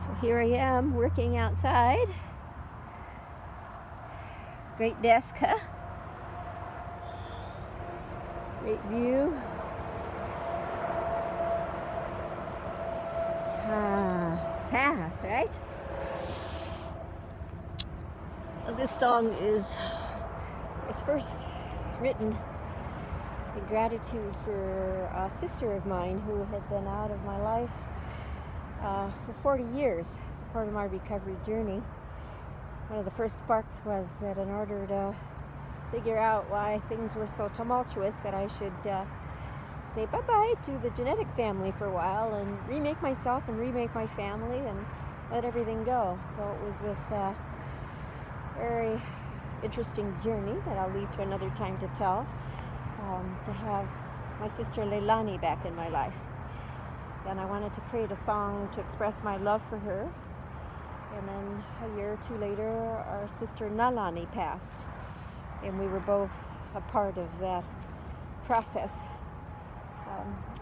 So here I am working outside. It's a great desk, huh? Great view. Path, right? This song was first written in gratitude for a sister of mine who had been out of my life for 40 years. It's a part of my recovery journey. One of the first sparks was that in order to figure out why things were so tumultuous, that I should say bye-bye to the genetic family for a while and remake myself and remake my family and let everything go. So it was with a very interesting journey that I'll leave to another time to tell, to have my sister Leilani back in my life. Then I wanted to create a song to express my love for her. And then a year or two later, our sister Nalani passed. And we were both a part of that process.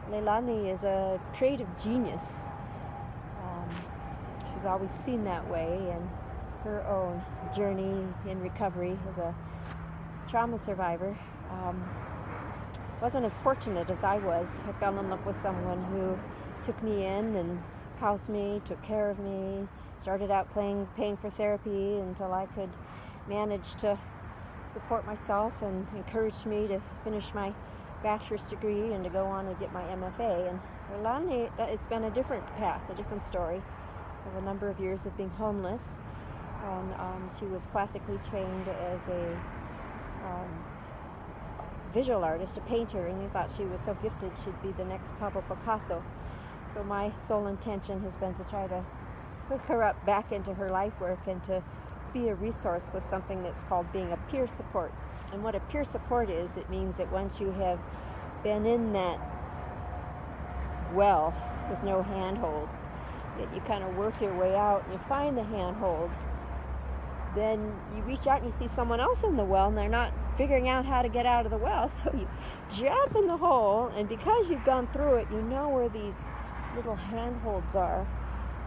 Leilani is a creative genius. She's always seen that way in her own journey in recovery as a trauma survivor. Wasn't as fortunate as I was. I fell in love with someone who took me in and housed me, took care of me, started out paying for therapy until I could manage to support myself, and encouraged me to finish my bachelor's degree and to go on and get my MFA. And Leilani, it's been a different path, a different story of a number of years of being homeless. And she was classically trained as a visual artist, a painter, and they thought she was so gifted she'd be the next Pablo Picasso. So my sole intention has been to try to hook her up back into her life work and to be a resource with something that's called being a peer support. And what a peer support is, it means that once you have been in that well with no handholds, that you kind of work your way out and you find the handholds, then you reach out and you see someone else in the well and they're not figuring out how to get out of the well, so you jump in the hole, and because you've gone through it, you know where these little handholds are.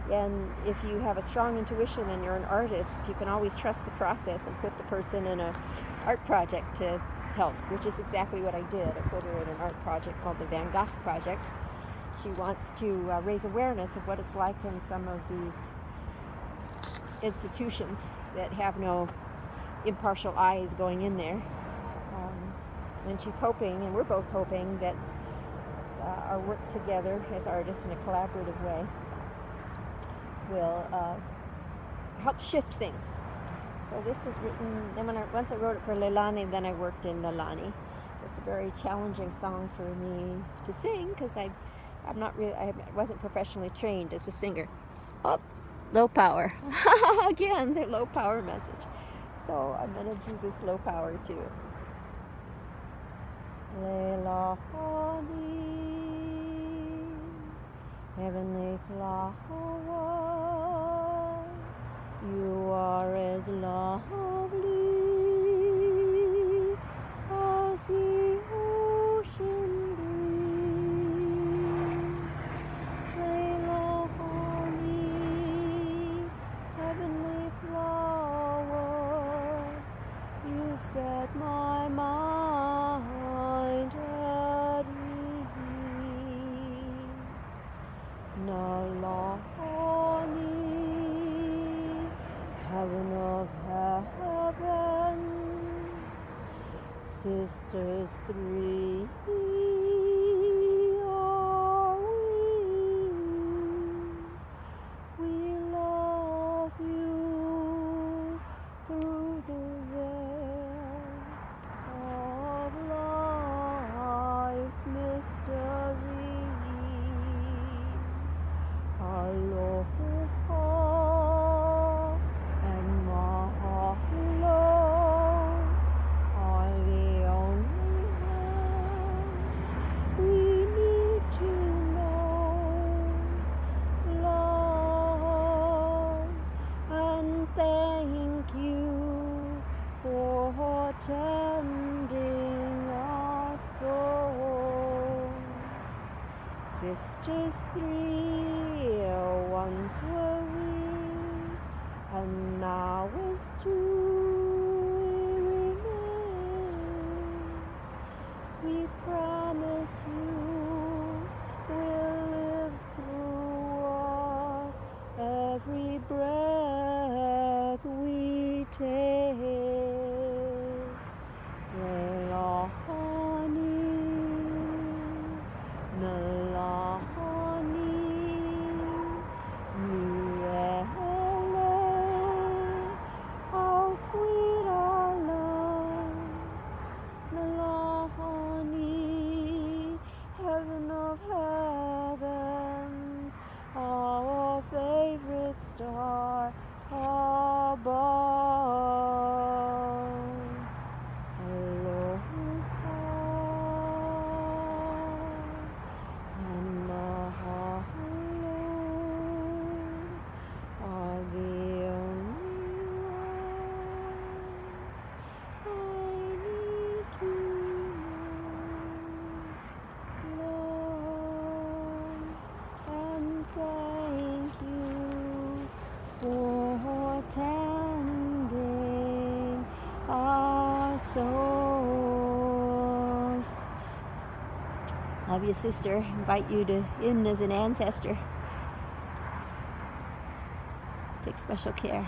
And if you have a strong intuition and you're an artist, you can always trust the process and put the person in an art project to help, which is exactly what I did. I put her in an art project called the Van Gogh Project. She wants to raise awareness of what it's like in some of these institutions that have no impartial eyes going in there. And she's hoping, and we're both hoping, that our work together as artists in a collaborative way will help shift things. So this was written, and once I wrote it for Leilani, then I worked in Nalani. It's a very challenging song for me to sing because I wasn't professionally trained as a singer. Oh, low power. Again, the low power message. So I'm going to do this low power too. Leilani, heavenly flower, you are as lovely as the ocean breeze. Leilani, heavenly flower, you set my mind at ease. Nalani, heaven of heavens, sisters three are we love you through the veil of life's mysteries. Aloha and Mahalo are the only words we need to know. Love and thank you for tending our souls. Sisters three, once were we, and now as truly remain. We promise you will live through us every breath we take. Leilani, Nalani, Miele, how sweet our love. Leilani, heaven of heavens, our favorite star above. Aloha and mahalo are the only words I need to know. And thank you for tending our souls. Love you, sister. Invite you in as an ancestor. Take special care.